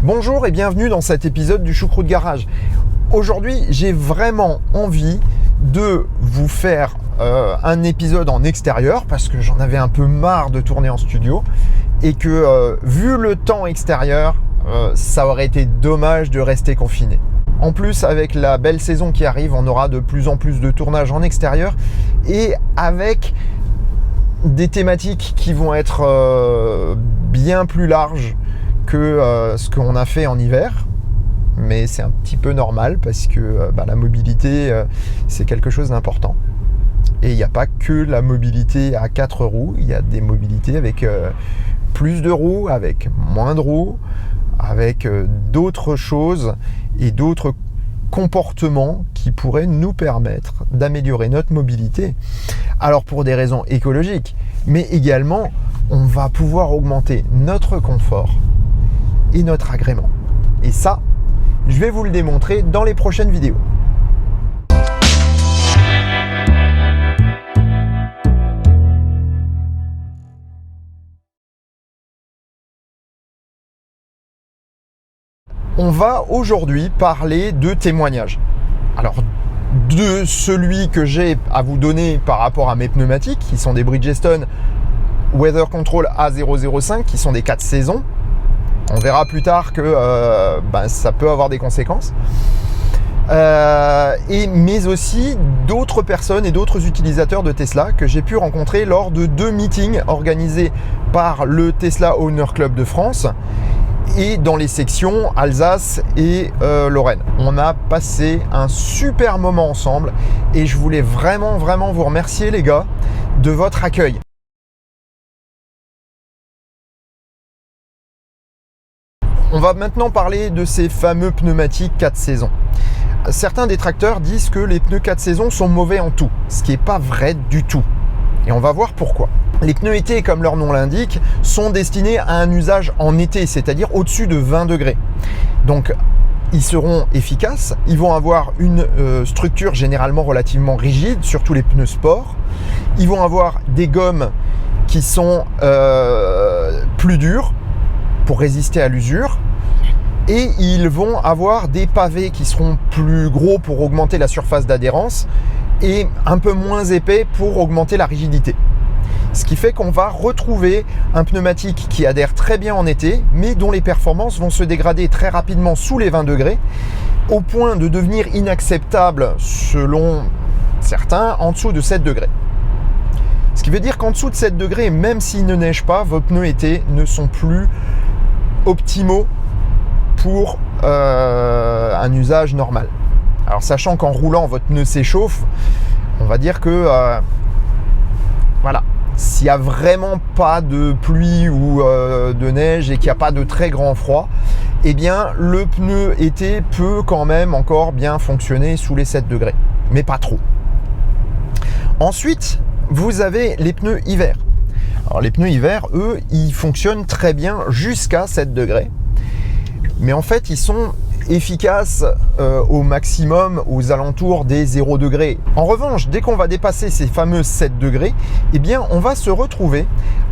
Bonjour et bienvenue dans cet épisode du Choucroute Garage. Aujourd'hui, j'ai vraiment envie de vous faire un épisode en extérieur parce que j'en avais un peu marre de tourner en studio et que vu le temps extérieur, ça aurait été dommage de rester confiné. En plus, avec la belle saison qui arrive, on aura de plus en plus de tournages en extérieur et avec des thématiques qui vont être bien plus larges que ce qu'on a fait en hiver, mais c'est un petit peu normal parce que la mobilité c'est quelque chose d'important et il n'y a pas que la mobilité à 4 roues, il y a des mobilités avec plus de roues, avec moins de roues, avec d'autres choses et d'autres comportements qui pourraient nous permettre d'améliorer notre mobilité. Alors pour des raisons écologiques, mais également on va pouvoir augmenter notre confort et notre agrément. Et ça, je vais vous le démontrer dans les prochaines vidéos. On va aujourd'hui parler de témoignages. Alors, de celui que j'ai à vous donner par rapport à mes pneumatiques, qui sont des Bridgestone Weather Control A005, qui sont des 4 saisons. On verra plus tard que ça peut avoir des conséquences. Mais aussi d'autres personnes et d'autres utilisateurs de Tesla que j'ai pu rencontrer lors de 2 meetings organisés par le Tesla Owner Club de France et dans les sections Alsace et Lorraine. On a passé un super moment ensemble et je voulais vraiment vous remercier les gars de votre accueil. On va maintenant parler de ces fameux pneumatiques 4 saisons. Certains détracteurs disent que les pneus 4 saisons sont mauvais en tout, ce qui n'est pas vrai du tout. Et on va voir pourquoi. Les pneus été, comme leur nom l'indique, sont destinés à un usage en été, c'est-à-dire au-dessus de 20 degrés. Donc, ils seront efficaces, ils vont avoir une structure généralement relativement rigide, surtout les pneus sport. Ils vont avoir des gommes qui sont plus dures pour résister à l'usure. Et ils vont avoir des pavés qui seront plus gros pour augmenter la surface d'adhérence et un peu moins épais pour augmenter la rigidité. Ce qui fait qu'on va retrouver un pneumatique qui adhère très bien en été, mais dont les performances vont se dégrader très rapidement sous les 20 degrés, au point de devenir inacceptable selon certains en dessous de 7 degrés. Ce qui veut dire qu'en dessous de 7 degrés, même s'il ne neige pas, vos pneus été ne sont plus optimaux pour un usage normal. Alors sachant qu'en roulant votre pneu s'échauffe, on va dire que s'il n'y a vraiment pas de pluie ou de neige et qu'il n'y a pas de très grand froid, eh bien le pneu été peut quand même encore bien fonctionner sous les 7 degrés, mais pas trop. Ensuite, vous avez les pneus hiver. Alors les pneus hiver, eux, ils fonctionnent très bien jusqu'à 7 degrés. Mais en fait, ils sont efficaces au maximum aux alentours des 0 degrés. En revanche, dès qu'on va dépasser ces fameux 7 degrés, eh bien, on va se retrouver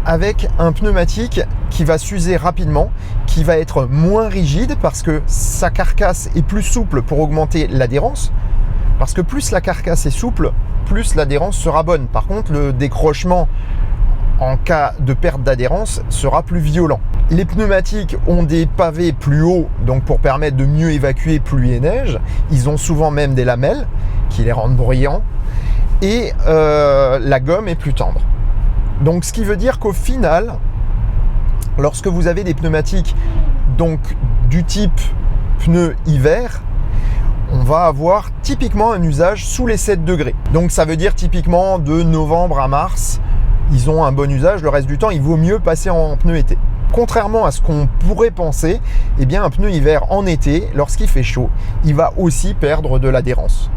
avec un pneumatique qui va s'user rapidement, qui va être moins rigide parce que sa carcasse est plus souple pour augmenter l'adhérence. Parce que plus la carcasse est souple, plus l'adhérence sera bonne. Par contre, le décrochement en cas de perte d'adhérence sera plus violent. Les pneumatiques ont des pavés plus hauts, donc pour permettre de mieux évacuer pluie et neige. Ils ont souvent même des lamelles qui les rendent bruyants et la gomme est plus tendre. Donc ce qui veut dire qu'au final, lorsque vous avez des pneumatiques donc du type pneu hiver, on va avoir typiquement un usage sous les 7 degrés. Donc ça veut dire typiquement de novembre à mars, ils ont un bon usage, le reste du temps, il vaut mieux passer en pneu été. Contrairement à ce qu'on pourrait penser, eh bien un pneu hiver en été, lorsqu'il fait chaud, il va aussi perdre de l'adhérence.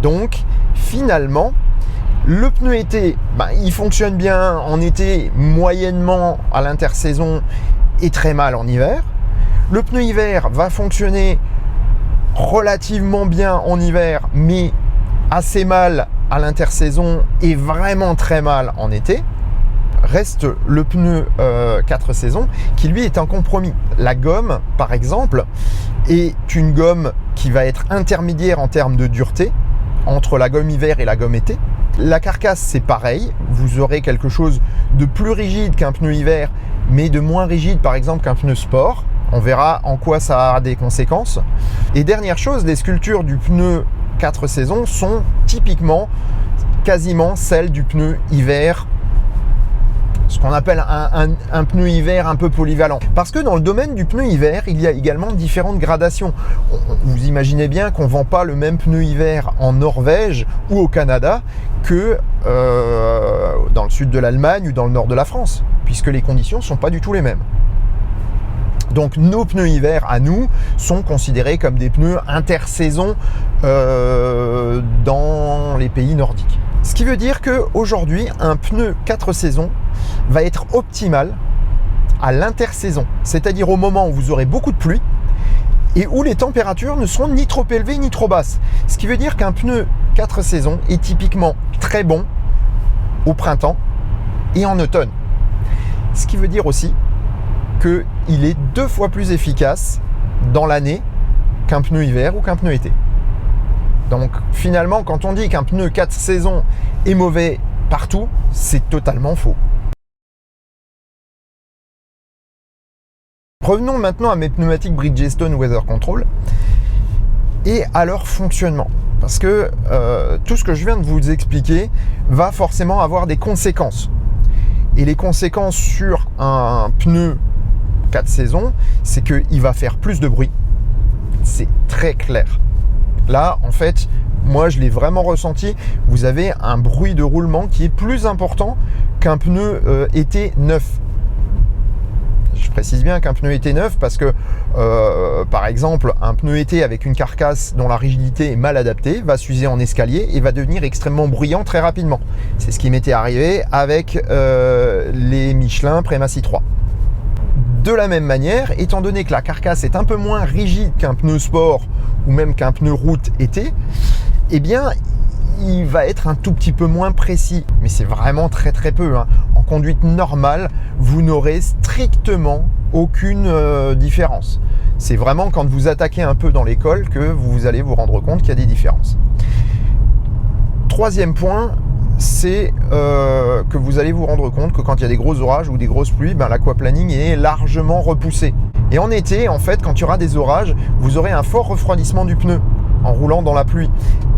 Donc, finalement, le pneu été, il fonctionne bien en été, moyennement à l'intersaison et très mal en hiver. Le pneu hiver va fonctionner relativement bien en hiver, mais assez mal à l'intersaison et vraiment très mal en été. reste le pneu 4 saisons qui lui est un compromis. La gomme, par exemple, est une gomme qui va être intermédiaire en termes de dureté entre la gomme hiver et la gomme été. La carcasse, c'est pareil, vous aurez quelque chose de plus rigide qu'un pneu hiver, mais de moins rigide par exemple qu'un pneu sport. On verra en quoi ça a des conséquences. Et dernière chose, les sculptures du pneu 4 saisons sont typiquement quasiment celles du pneu hiver, ce qu'on appelle un pneu hiver un peu polyvalent. Parce que dans le domaine du pneu hiver, il y a également différentes gradations. Vous imaginez bien qu'on ne vend pas le même pneu hiver en Norvège ou au Canada que dans le sud de l'Allemagne ou dans le nord de la France, puisque les conditions ne sont pas du tout les mêmes. Donc nos pneus hiver à nous sont considérés comme des pneus intersaison dans les pays nordiques. Ce qui veut dire qu'aujourd'hui, un pneu 4 saisons va être optimal à l'intersaison, c'est-à-dire au moment où vous aurez beaucoup de pluie et où les températures ne seront ni trop élevées ni trop basses. Ce qui veut dire qu'un pneu 4 saisons est typiquement très bon au printemps et en automne. Ce qui veut dire aussi qu'il est 2 fois plus efficace dans l'année qu'un pneu hiver ou qu'un pneu été. Donc finalement, quand on dit qu'un pneu 4 saisons est mauvais partout, c'est totalement faux. Revenons maintenant à mes pneumatiques Bridgestone Weather Control et à leur fonctionnement. Parce que tout ce que je viens de vous expliquer va forcément avoir des conséquences. Et les conséquences sur un pneu 4 saisons, c'est qu'il va faire plus de bruit. C'est très clair. Là, en fait, moi, je l'ai vraiment ressenti. Vous avez un bruit de roulement qui est plus important qu'un pneu été neuf. Je précise bien qu'un pneu été neuf parce que, par exemple, un pneu été avec une carcasse dont la rigidité est mal adaptée va s'user en escalier et va devenir extrêmement bruyant très rapidement. C'est ce qui m'était arrivé avec les Michelin Premacy 3. De la même manière, étant donné que la carcasse est un peu moins rigide qu'un pneu sport ou même qu'un pneu route été, eh bien, il va être un tout petit peu moins précis. Mais c'est vraiment très très peu. En conduite normale, vous n'aurez strictement aucune différence. C'est vraiment quand vous attaquez un peu dans l'école que vous allez vous rendre compte qu'il y a des différences. Troisième point, c'est que vous allez vous rendre compte que quand il y a des gros orages ou des grosses pluies, l'aquaplaning est largement repoussé. Et en été, en fait, quand il y aura des orages, vous aurez un fort refroidissement du pneu en roulant dans la pluie.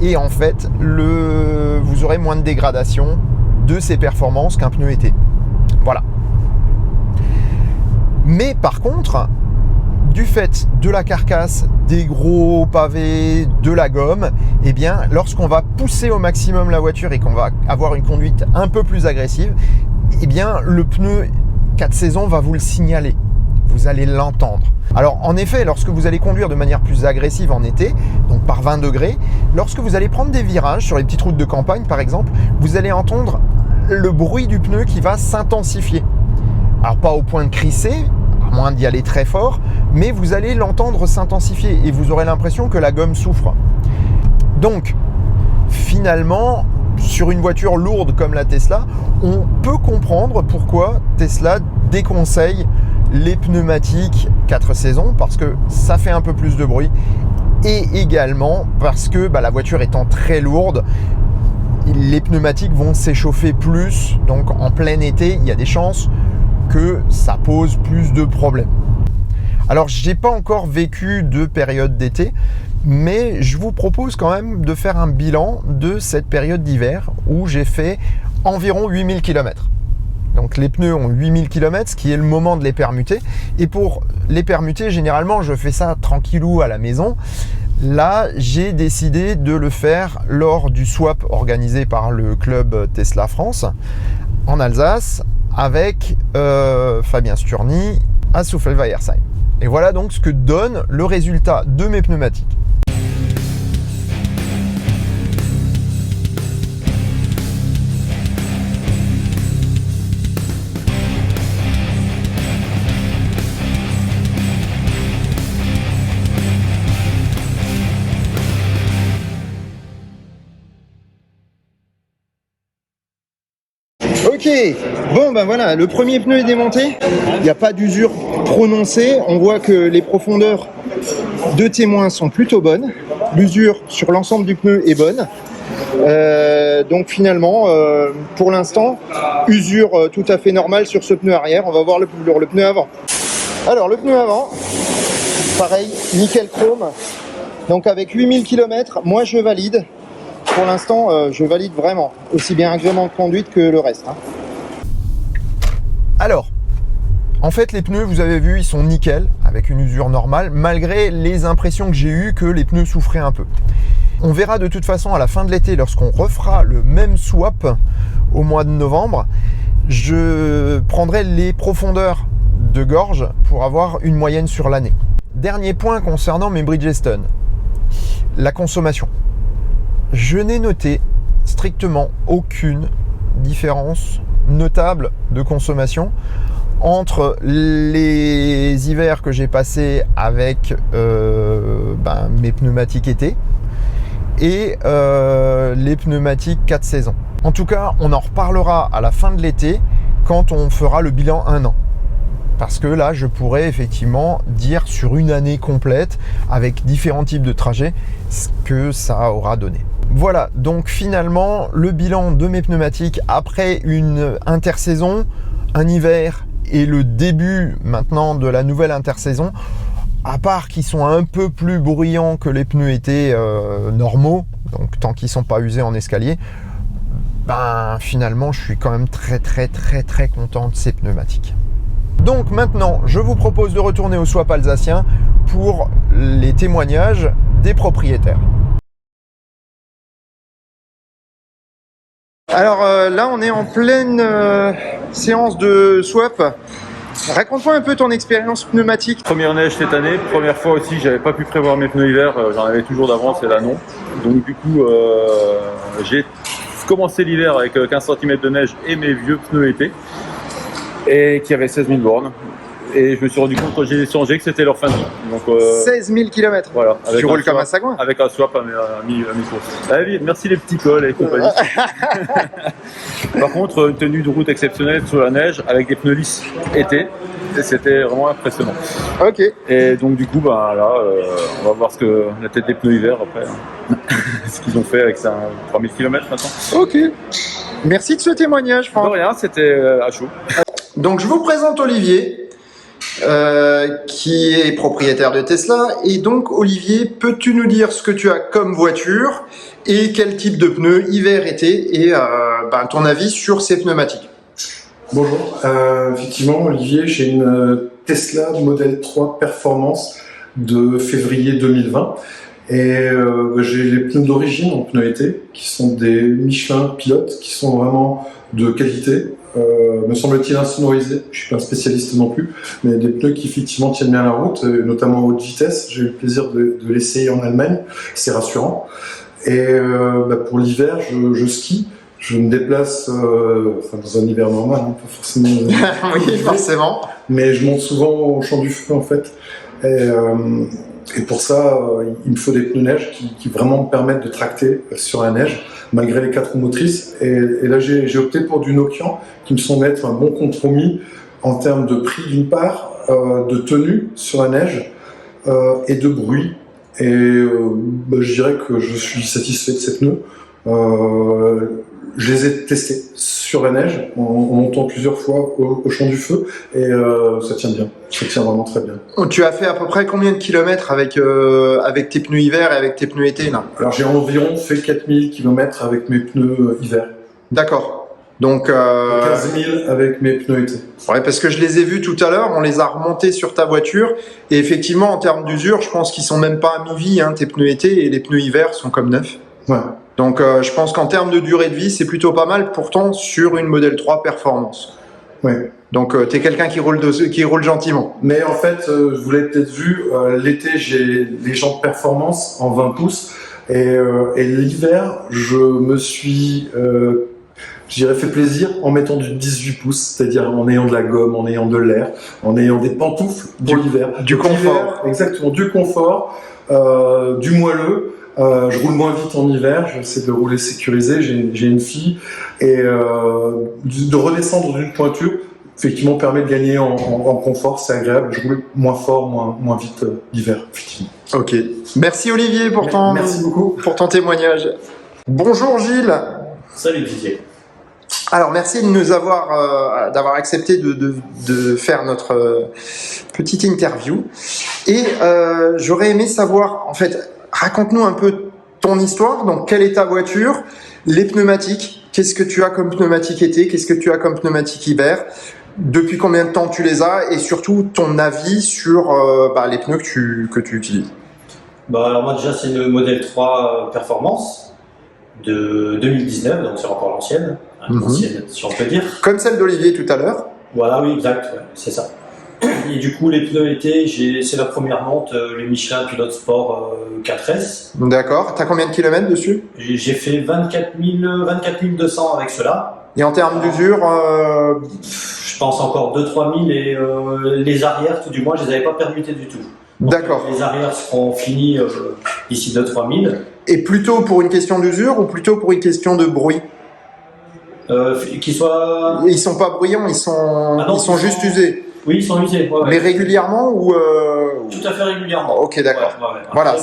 Et en fait, vous aurez moins de dégradation de ses performances qu'un pneu été. Voilà. Mais par contre, du fait de la carcasse, des gros pavés, de la gomme, eh bien, lorsqu'on va pousser au maximum la voiture et qu'on va avoir une conduite un peu plus agressive, eh bien, le pneu 4 saisons va vous le signaler. Vous allez l'entendre. Alors, en effet, lorsque vous allez conduire de manière plus agressive en été, donc par 20 degrés, lorsque vous allez prendre des virages sur les petites routes de campagne, par exemple, vous allez entendre le bruit du pneu qui va s'intensifier. Alors, pas au point de crisser, à moins d'y aller très fort, mais vous allez l'entendre s'intensifier et vous aurez l'impression que la gomme souffre. Donc, finalement, sur une voiture lourde comme la Tesla, on peut comprendre pourquoi Tesla déconseille les pneumatiques 4 saisons, parce que ça fait un peu plus de bruit et également parce que la voiture étant très lourde, les pneumatiques vont s'échauffer plus, donc en plein été, il y a des chances que ça pose plus de problèmes. Alors, j'ai pas encore vécu de période d'été, mais je vous propose quand même de faire un bilan de cette période d'hiver où j'ai fait environ 8000 km. Donc les pneus ont 8000 km, ce qui est le moment de les permuter. Et pour les permuter, généralement, je fais ça tranquillou à la maison. Là, j'ai décidé de le faire lors du swap organisé par le club Tesla France en Alsace avec Fabien Sturny à Souffelweyersheim. Et voilà donc ce que donne le résultat de mes pneumatiques. Ok, bon ben voilà, le premier pneu est démonté, il n'y a pas d'usure prononcée, on voit que les profondeurs de témoin sont plutôt bonnes, l'usure sur l'ensemble du pneu est bonne, donc finalement, pour l'instant, usure tout à fait normale sur ce pneu arrière, on va voir le pneu avant. Alors le pneu avant, pareil, nickel chrome, donc avec 8000 km, moi je valide. Pour l'instant, je valide vraiment, aussi bien agrément de conduite que le reste. Hein. Alors, en fait, les pneus, vous avez vu, ils sont nickel, avec une usure normale, malgré les impressions que j'ai eues que les pneus souffraient un peu. On verra de toute façon à la fin de l'été, lorsqu'on refera le même swap au mois de novembre, je prendrai les profondeurs de gorge pour avoir une moyenne sur l'année. Dernier point concernant mes Bridgestone, la consommation. Je n'ai noté strictement aucune différence notable de consommation entre les hivers que j'ai passés avec mes pneumatiques été et les pneumatiques 4 saisons. En tout cas, on en reparlera à la fin de l'été quand on fera le bilan 1 an. Parce que là, je pourrais effectivement dire sur une année complète, avec différents types de trajets, ce que ça aura donné. Voilà, donc finalement, le bilan de mes pneumatiques après une intersaison, un hiver et le début maintenant de la nouvelle intersaison, à part qu'ils sont un peu plus bruyants que les pneus été normaux, donc tant qu'ils ne sont pas usés en escalier, finalement, je suis quand même très content de ces pneumatiques. Donc maintenant, je vous propose de retourner au swap alsacien pour les témoignages des propriétaires. Alors là, on est en pleine séance de swap. Raconte-moi un peu ton expérience pneumatique. Première neige cette année, première fois aussi, j'avais pas pu prévoir mes pneus hiver, j'en avais toujours d'avance et là non. Donc du coup, j'ai commencé l'hiver avec 15 cm de neige et mes vieux pneus été, et qui avaient 16 000 bornes. Et je me suis rendu compte quand j'ai changé que c'était leur fin de vie. Donc, 16 000 km. Voilà. Tu roules comme un sagouin. Avec un swap à mi-course. Allez, merci les petits cols et compagnie. Par contre, une tenue de route exceptionnelle sur la neige avec des pneus lisses été. Et c'était vraiment impressionnant. Ok. Et donc du coup, là, on va voir la tête des pneus hiver après. Ce qu'ils ont fait avec ça, 3000 km maintenant. Ok. Merci de ce témoignage, Franck. De rien, c'était à chaud. Donc je vous présente Olivier. Qui est propriétaire de Tesla. Et donc Olivier, peux-tu nous dire ce que tu as comme voiture et quel type de pneus hiver-été et ton avis sur ces pneumatiques? Bonjour, effectivement Olivier, j'ai une Tesla Model 3 Performance de février 2020 et j'ai les pneus d'origine en pneus été qui sont des Michelin Pilote qui sont vraiment de qualité. Me semble-t-il insonorisé, je suis pas un spécialiste non plus, mais des pneus qui effectivement tiennent bien la route, notamment à haute vitesse. J'ai eu le plaisir de l'essayer en Allemagne, c'est rassurant. Et pour l'hiver, je skie, je me déplace dans un hiver normal, pas forcément. Oui, forcément. Mais je monte souvent au Champ du Feu en fait. Et pour ça, il me faut des pneus neige qui vraiment me permettent de tracter sur la neige, malgré les 4 roues motrices. Et là, j'ai opté pour du Nokian, qui me semble être un bon compromis en termes de prix d'une part, de tenue sur la neige et de bruit. Et je dirais que je suis satisfait de ces pneus. Je les ai testés sur la neige en montant plusieurs fois au Champ du Feu et ça tient bien, ça tient vraiment très bien. Tu as fait à peu près combien de kilomètres avec tes pneus hiver et avec tes pneus été là? Alors j'ai environ fait 4000 km avec mes pneus hiver. D'accord. Donc 15 000 avec mes pneus été. Ouais, parce que je les ai vus tout à l'heure, on les a remontés sur ta voiture et effectivement en termes d'usure, je pense qu'ils sont même pas à mi-vie, tes pneus été, et les pneus hiver sont comme neufs. Ouais. Donc je pense qu'en termes de durée de vie, c'est plutôt pas mal pourtant sur une Model 3 Performance. Ouais. Donc tu es quelqu'un qui roule gentiment. Mais en fait, vous l'avez peut-être vu, l'été j'ai les jantes Performance en 20 pouces et l'hiver je me suis fait plaisir en mettant du 18 pouces, c'est-à-dire en ayant de la gomme, en ayant de l'air, en ayant des pantoufles pour l'hiver. Du confort. Exactement, du confort, du moelleux, Je roule moins vite en hiver, j'essaie de rouler sécurisé, j'ai une fille, et de redescendre d'une pointure, effectivement, permet de gagner en confort, c'est agréable. Je roule moins fort, moins vite l'hiver, effectivement. Ok. Merci Olivier Merci beaucoup. pour ton témoignage. Bonjour Gilles. Salut Didier. Alors merci de nous avoir d'avoir accepté de faire notre petite interview. Et j'aurais aimé savoir, en fait, raconte-nous un peu ton histoire. Donc quelle est ta voiture, les pneumatiques, qu'est-ce que tu as comme pneumatique été, qu'est-ce que tu as comme pneumatique hiver, depuis combien de temps tu les as, et surtout ton avis sur les pneus que tu utilises. Alors moi déjà c'est le modèle 3 Performance de 2019, donc c'est encore l'ancienne, ancienne si on peut dire. Comme celle d'Olivier tout à l'heure. Voilà, oui, exact, ouais, c'est ça. Et du coup les pneus été, c'est la première monte, les Michelin Pilote Sport 4S. D'accord, t'as combien de kilomètres dessus? J'ai fait 24 200 avec cela. Et en termes d'usure Je pense encore 2-3 000 et les arrières, tout du moins, je les avais pas permutés du tout. Donc, d'accord. Les arrières seront finis d'ici 2-3 000. Et plutôt pour une question d'usure ou plutôt pour une question de bruit? Qu'ils soient... Ils sont pas bruyants, ils sont juste usés. Oui, ils sont usés. Ouais. Mais régulièrement ou Tout à fait régulièrement. Ok, d'accord. Ouais. Voilà,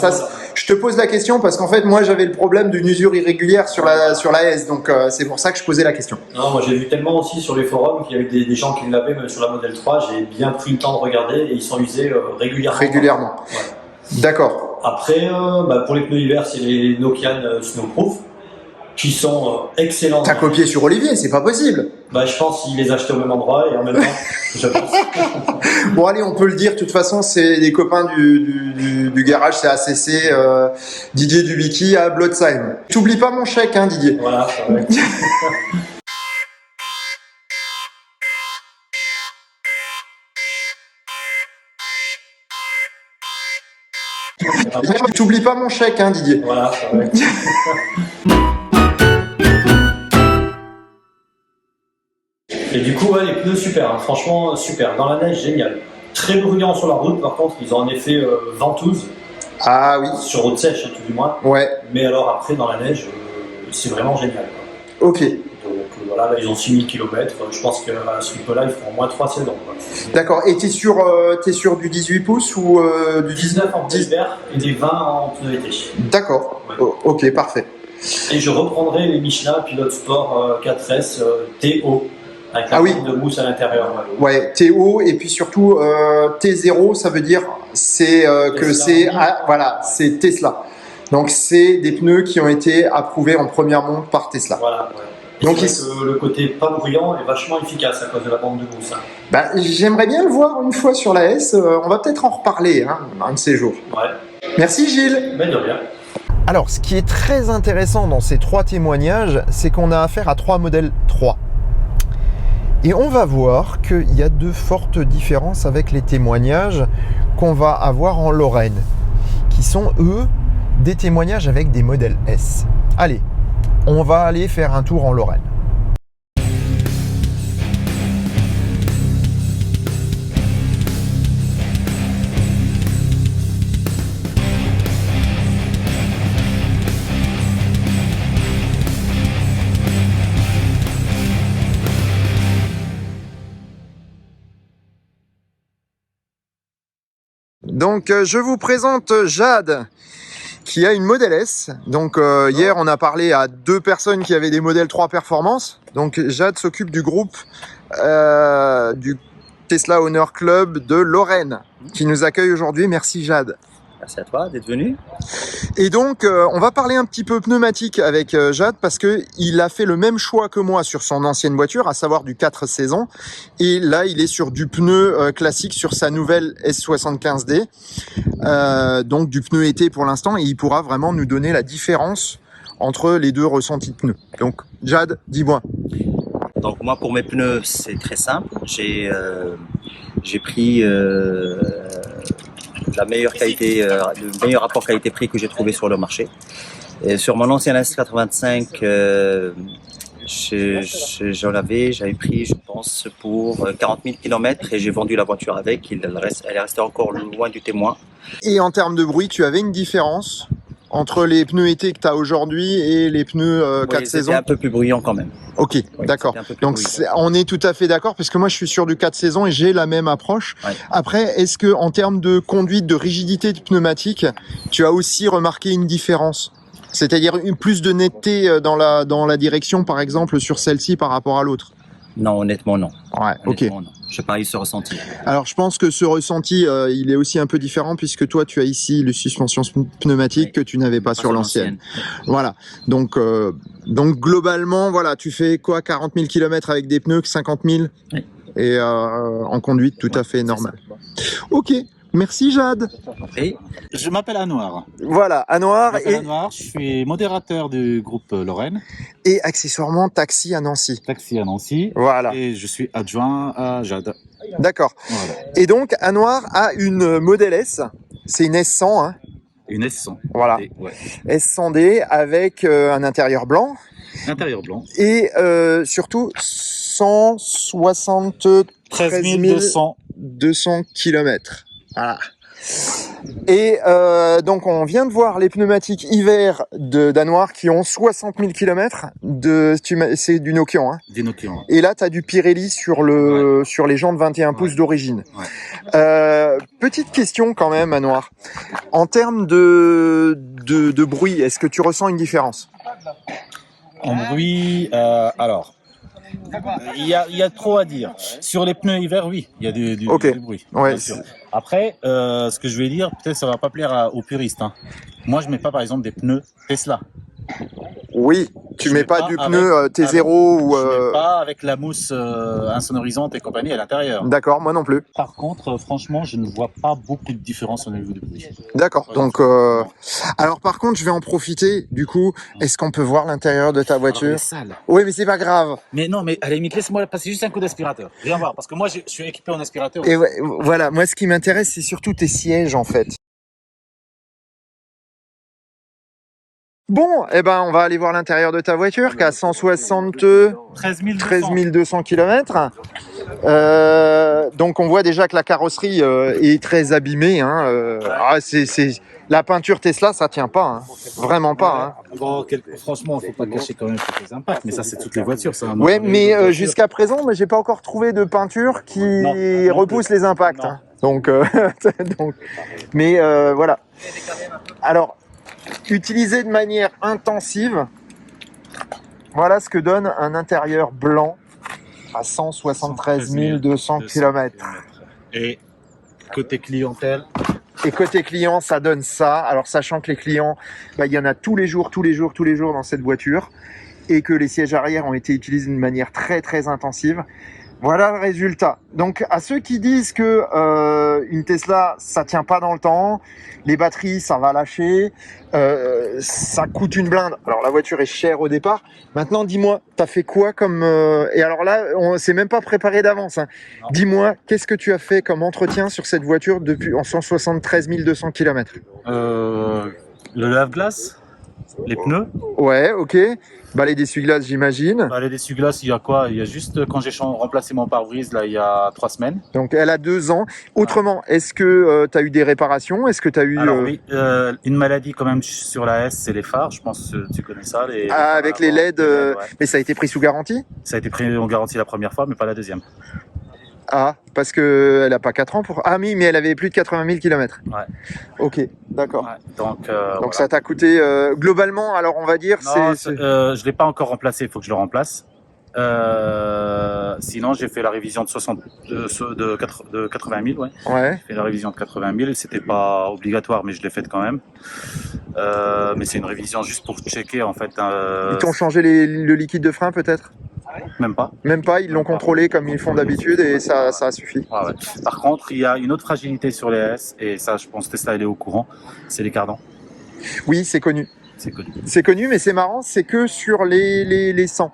je te pose la question parce qu'en fait, moi, j'avais le problème d'une usure irrégulière sur la S, donc c'est pour ça que je posais la question. Non, moi j'ai vu tellement aussi sur les forums qu'il y avait des gens qui l'avaient même sur la modèle 3. J'ai bien pris le temps de regarder et ils sont usés régulièrement. Régulièrement. Ouais. D'accord. Après, pour les pneus hiver, c'est les Nokian Snowproof qui sont excellents. T'as copié sur Olivier, c'est pas possible. Je pense qu'il les achetait au même endroit et en même temps, je pense. Bon allez, on peut le dire, de toute façon, c'est des copains du garage, c'est ACC, Didier Dubicki à Blotzheim. T'oublies pas mon chèque, hein, Didier. Voilà, c'est vrai. T'oublies pas mon chèque, hein, Didier. Voilà, c'est vrai. Et du coup, les pneus super, hein, franchement super. Dans la neige, génial. Très bruyant sur la route, par contre, ils ont un effet ventouse. Ah oui. Sur route sèche, tout du moins. Ouais. Mais alors après, dans la neige, c'est vraiment génial. Quoi. Ok. Donc voilà, là, ils ont 6000 km. Je pense qu'à ce rythme-là, ils feront au moins 3 saisons. Quoi. D'accord. Et t'es sur du 18 pouces ou du 19 en pneus hiver et des 20 en pneus été. D'accord. Ouais. Ok, parfait. Et je reprendrai les Michelin Pilote Sport 4S TO. Avec la de mousse à l'intérieur. Ouais, TO et puis surtout T0, ça veut dire c'est que c'est c'est Tesla. Donc c'est des pneus qui ont été approuvés en première monte par Tesla. Voilà. Ouais. Donc le côté pas bruyant est vachement efficace à cause de la bande de mousse. Hein. J'aimerais bien le voir une fois sur la S. On va peut-être en reparler un de ces jours. Ouais. Merci Gilles. Mais de rien. Alors, ce qui est très intéressant dans ces 3 témoignages, c'est qu'on a affaire à 3 modèles 3. Et on va voir qu'il y a de fortes différences avec les témoignages qu'on va avoir en Lorraine, qui sont, eux, des témoignages avec des modèles S. Allez, on va aller faire un tour en Lorraine. Donc je vous présente Jade qui a une Model S. Donc hier on a parlé à 2 personnes qui avaient des Model 3 Performance. Donc Jade s'occupe du groupe du Tesla Owner Club de Lorraine qui nous accueille aujourd'hui. Merci Jade. Merci à toi d'être venu. Et donc, on va parler un petit peu pneumatique avec Jade parce qu'il a fait le même choix que moi sur son ancienne voiture, à savoir du 4 saisons. Et là, il est sur du pneu classique sur sa nouvelle S75D. Donc, du pneu été pour l'instant. Et il pourra vraiment nous donner la différence entre les 2 ressentis de pneus. Donc, Jade, dis-moi. Donc, moi, pour mes pneus, c'est très simple. J'ai pris... la meilleure qualité, le meilleur rapport qualité-prix que j'ai trouvé sur le marché. Et sur mon ancien S85, j'avais pris, je pense, pour 40 000 km et j'ai vendu la voiture avec. Elle est restée encore loin du témoin. Et en termes de bruit, tu avais une différence? entre les pneus été que tu as aujourd'hui et les pneus 4 Oui, saisons? c'était un peu plus bruyant quand même. Ok, Oui, d'accord. c'était un peu plus Donc bruyant. on est tout à fait d'accord, puisque moi je suis sur du 4 saisons et j'ai la même approche. Ouais. Après, est-ce que en termes de conduite, de rigidité de pneumatique, tu as aussi remarqué une différence? C'est-à-dire plus de netteté dans la direction, par exemple, sur celle-ci par rapport à l'autre? Non, honnêtement, non. Ouais, ok. Honnêtement, non. Je n'ai pas eu ce ressenti. Alors je pense que ce ressenti, il est aussi un peu différent, puisque toi tu as ici les suspensions pneumatiques Oui. que tu n'avais pas sur l'ancienne. Voilà. Donc globalement, voilà, tu fais quoi, 40 000 km avec des pneus, 50 000 Oui. et en conduite tout à fait normal. Ok, merci Jade. Et Je m'appelle Anouar. Voilà, Anouar Je suis modérateur du groupe Lorraine, et accessoirement taxi à Nancy. taxi à Nancy, Voilà, et je suis adjoint à Jade. d'accord. Voilà. Et donc Anouar a une Model S, c'est une S100, hein, Une S100. voilà, Et, ouais. S100D avec un intérieur blanc. Intérieur blanc. Et surtout 173 200. 200 km. Voilà. Et donc on vient de voir les pneumatiques hiver de Danoir qui ont 60 000 km. C'est du Nokian. Hein. Des Nokian. Et là, tu as du Pirelli sur les jantes 21 pouces d'origine. Ouais. Petite question quand même, Anouar. En termes de bruit, est-ce que tu ressens une différence? En bruit, alors, il y a trop à dire. Sur les pneus hiver, oui, il y a du bruit. Ouais, bien sûr. Après, ce que je vais dire, peut-être ça va pas plaire aux puristes. Hein. Moi, je mets pas, par exemple, des pneus Tesla. Oui, tu Je mets mets pas pas du pneu T0 ou... Je mets pas avec la mousse insonorisante et compagnie à l'intérieur. D'accord, moi non plus. Par contre, franchement, je ne vois pas beaucoup de différence au niveau du bruit. D'accord, Ouais, donc... Alors par contre, je vais en profiter, du coup, est-ce qu'on peut voir l'intérieur de ta Alors, voiture? elle est sale. Oui, mais c'est pas grave. Mais non, mais à la limite, laisse-moi passer juste un coup d'aspirateur. Viens voir, parce que moi, je suis équipé en aspirateur. Et voilà, moi ce qui m'intéresse, c'est surtout tes sièges en fait. Bon, eh ben on va aller voir l'intérieur de ta voiture qui a 13 200 km. Donc on voit déjà que la carrosserie est très abîmée. Hein. La peinture Tesla, ça tient pas, hein. Vraiment pas. Hein. Bon, franchement, il ne faut pas cacher quand même quelques impacts, mais ça, c'est toutes les voitures. Ça, Ouais, mais jusqu'à présent, mais j'ai pas encore trouvé de peinture qui repousse les impacts. Hein. Donc, mais voilà. Alors, utilisé de manière intensive, voilà ce que donne un intérieur blanc à 173 200 km. Et côté clientèle, Et côté client, ça donne ça. Alors, sachant que les clients, il y en a tous les jours dans cette voiture et que les sièges arrière ont été utilisés d'une manière très, très intensive. Voilà le résultat. Donc, à ceux qui disent que une Tesla, ça tient pas dans le temps, les batteries, ça va lâcher, ça coûte une blinde. Alors, la voiture est chère au départ. Maintenant, dis-moi, t'as fait quoi comme... Et alors là, on s'est même pas préparé d'avance. Hein. Dis-moi, qu'est-ce que tu as fait comme entretien sur cette voiture depuis en 173 200 km? le lave-glace, les pneus. Ouais, ok. Balai d'essuie-glace, j'imagine. Les essuie-glaces, il y a quoi? Il y a juste quand j'ai remplacé mon pare-brise, là, il y a 3 semaines. Donc, elle a 2 ans. Autrement, est-ce que tu as eu des réparations? Est-ce que tu as eu... Alors oui, une maladie quand même sur la S, c'est les phares. Je pense que tu connais ça. Les phares avec les LED, ouais. mais ça a été pris sous garantie? Ça a été pris en garantie la première fois, mais pas la deuxième. Ah, parce que elle a pas 4 ans pour... Ah oui, mais elle avait plus de 80 000 km. Ouais. Ok, d'accord. Ouais, donc voilà. Ça t'a coûté globalement, alors on va dire... Non, je ne l'ai pas encore remplacé, il faut que je le remplace. Sinon, j'ai fait la révision de 80 000. Ouais. J'ai fait la révision de 80 000. C'était pas obligatoire, mais je l'ai faite quand même. Mais c'est une révision juste pour checker en fait. Ils t'ont changé le liquide de frein peut-être? Même pas. Même pas, ils l'ont contrôlé comme ils font d'habitude et ça a suffi. Ah ouais. Par contre, il y a une autre fragilité sur les S, et ça, je pense que Tesla, elle est au courant, c'est les cardans. Oui, c'est connu. C'est connu. C'est connu, mais c'est marrant, c'est que sur les 100.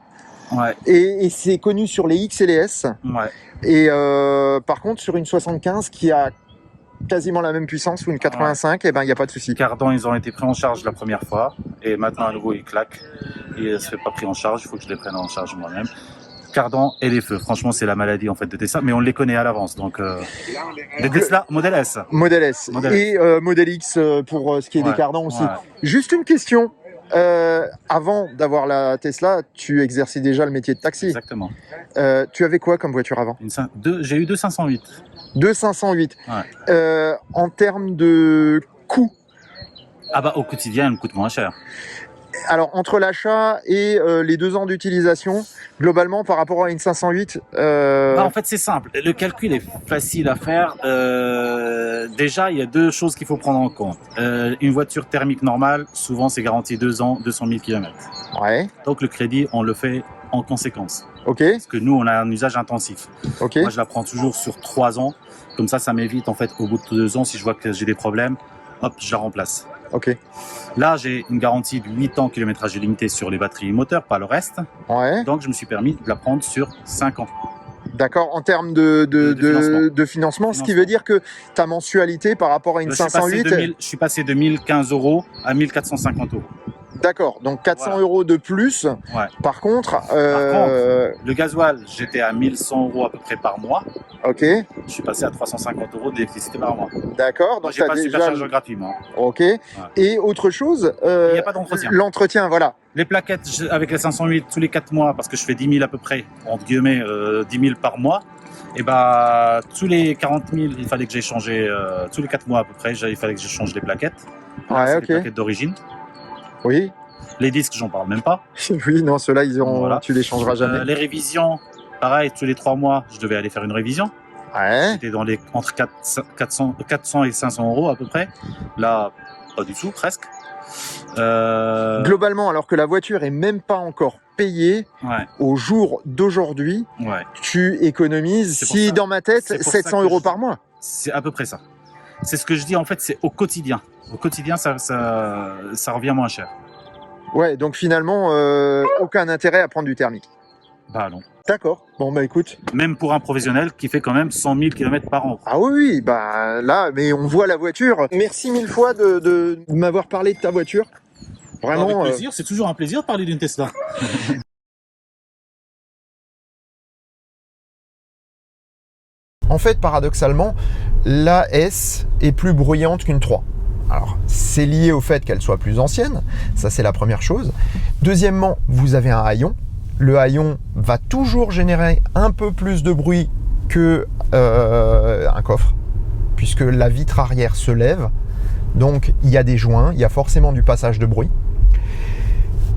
Ouais. Et c'est connu sur les X et les S. Ouais. Et par contre, sur une 75 qui a quasiment la même puissance ou une 85, il n'y a pas de souci. Les cardans, ils ont été pris en charge la première fois et maintenant à nouveau ils claquent et ça se fait pas pris en charge, il faut que je les prenne en charge moi-même. cardan et les feux. Franchement, c'est la maladie en fait de Tesla, mais on les connaît à l'avance. Donc, des Tesla Model S. Model S. Et Model X pour ce qui est des cardans aussi. Juste une question. Avant d'avoir la Tesla, tu exerçais déjà le métier de taxi. Exactement. Tu avais quoi comme voiture avant? J'ai eu deux 508. Deux 508. Ouais. En termes de coût? Ah bah au quotidien, elle me coûte moins cher. Alors, entre l'achat et les 2 ans d'utilisation, globalement, par rapport à une 508 en fait, c'est simple. Le calcul est facile à faire. Déjà, il y a 2 choses qu'il faut prendre en compte. Une voiture thermique normale, souvent, c'est garanti 2 ans, 200 000 km. Ouais. Donc, le crédit, on le fait en conséquence. Ok. Parce que nous, on a un usage intensif. Ok. Moi, je la prends toujours sur 3 ans. Comme ça m'évite, en fait, au bout de 2 ans, si je vois que j'ai des problèmes, hop, je la remplace. Ok. Là, j'ai une garantie de 8 ans kilométrage illimité sur les batteries et moteurs, pas le reste. Ouais. Donc, je me suis permis de la prendre sur 5 ans. D'accord, en termes de financement, ce qui veut dire que ta mensualité par rapport à une 508... Je suis passé de 1015 € à 1450 €. D'accord, donc 400 € de plus. Ouais. Par contre, le gasoil, j'étais à 1100 € à peu près par mois. Ok. Je suis passé à 350 € d'électricité par mois. D'accord. Donc j'ai pas de superchargeur gratuitement. Ok. Ouais. Et autre chose, il n'y a pas d'entretien. L'entretien, voilà. Les plaquettes avec les 508 tous les 4 mois, parce que je fais 10 000 à peu près, entre guillemets, 10 000 par mois. Et bah, tous les 40 000, il fallait que j'ai changé, tous les 4 mois à peu près, il fallait que je change les plaquettes. Ouais, ok. Les plaquettes d'origine. Oui. Les disques, j'en parle même pas. Oui, non, ceux-là, tu les changeras jamais. Les révisions, pareil, tous les 3 mois, je devais aller faire une révision. Ouais. C'était entre 400 et 500 € à peu près. Là, pas du tout, presque. Globalement, alors que la voiture est même pas encore payée, au jour d'aujourd'hui, tu économises, dans ma tête, 700 € par mois. C'est à peu près ça. C'est ce que je dis, en fait, c'est au quotidien. Au quotidien, ça revient moins cher. Ouais, donc finalement, aucun intérêt à prendre du thermique. Bah non. D'accord. Bon, bah écoute. Même pour un professionnel qui fait quand même 100 000 km par an. Ah oui, bah là, mais on voit la voiture. Merci 1000 fois de m'avoir parlé de ta voiture. Vraiment. Avec plaisir, c'est toujours un plaisir de parler d'une Tesla. En fait, paradoxalement, la S est plus bruyante qu'une 3. Alors, c'est lié au fait qu'elle soit plus ancienne, ça c'est la première chose. Deuxièmement, vous avez un haillon. Le haillon va toujours générer un peu plus de bruit que un coffre, puisque la vitre arrière se lève. Donc, il y a des joints, il y a forcément du passage de bruit.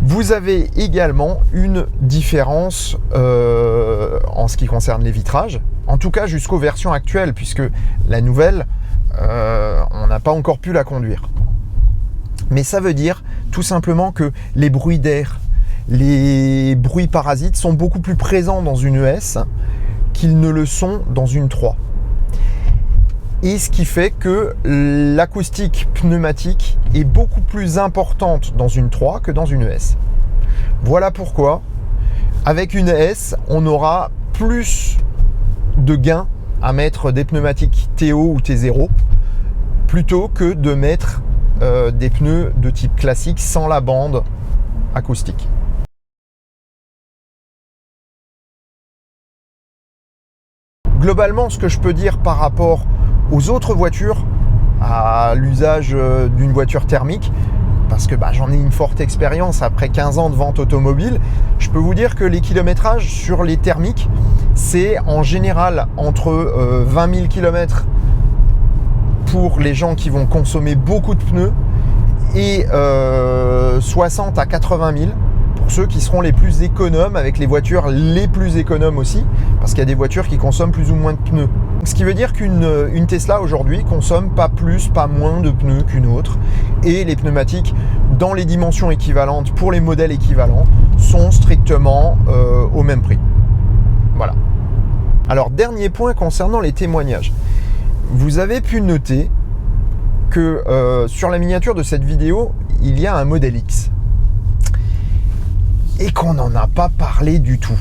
Vous avez également une différence en ce qui concerne les vitrages, en tout cas jusqu'aux versions actuelles, puisque la nouvelle, on n'a pas encore pu la conduire. Mais ça veut dire tout simplement que les bruits d'air, les bruits parasites sont beaucoup plus présents dans une ES qu'ils ne le sont dans une 3. Et ce qui fait que l'acoustique pneumatique est beaucoup plus importante dans une 3 que dans une ES. Voilà pourquoi, avec une ES, on aura plus de gains à mettre des pneumatiques TO ou T0 plutôt que de mettre des pneus de type classique sans la bande acoustique. Globalement, ce que je peux dire par rapport aux autres voitures, à l'usage d'une voiture thermique, parce que j'en ai une forte expérience après 15 ans de vente automobile, je peux vous dire que les kilométrages sur les thermiques, c'est en général entre 20 000 km pour les gens qui vont consommer beaucoup de pneus et 60 à 80 000 pour ceux qui seront les plus économes, avec les voitures les plus économes aussi, parce qu'il y a des voitures qui consomment plus ou moins de pneus. Ce qui veut dire qu'une Tesla aujourd'hui consomme pas plus, pas moins de pneus qu'une autre, et les pneumatiques dans les dimensions équivalentes pour les modèles équivalents sont strictement au même prix. Voilà. Alors, dernier point concernant les témoignages. Vous avez pu noter que sur la miniature de cette vidéo, il y a un modèle X. Et qu'on n'en a pas parlé du tout.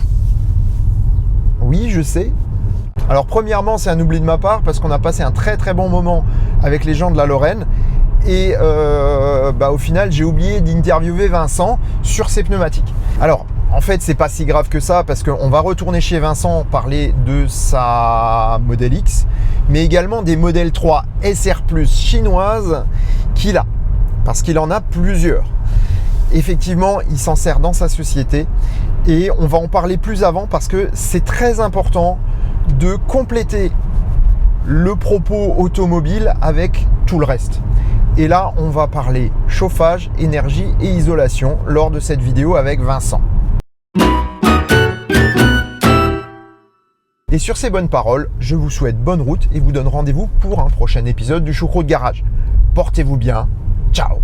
Oui, je sais. Alors premièrement, c'est un oubli de ma part parce qu'on a passé un très très bon moment avec les gens de la Lorraine et au final, j'ai oublié d'interviewer Vincent sur ses pneumatiques. Alors, en fait, c'est pas si grave que ça parce qu'on va retourner chez Vincent parler de sa Model X, mais également des Model 3 SR Plus chinoises qu'il a, parce qu'il en a plusieurs. Effectivement, il s'en sert dans sa société et on va en parler plus avant parce que c'est très important de compléter le propos automobile avec tout le reste. Et là, on va parler chauffage, énergie et isolation lors de cette vidéo avec Vincent. Et sur ces bonnes paroles, je vous souhaite bonne route et vous donne rendez-vous pour un prochain épisode du Choucroute Garage. Portez-vous bien, ciao!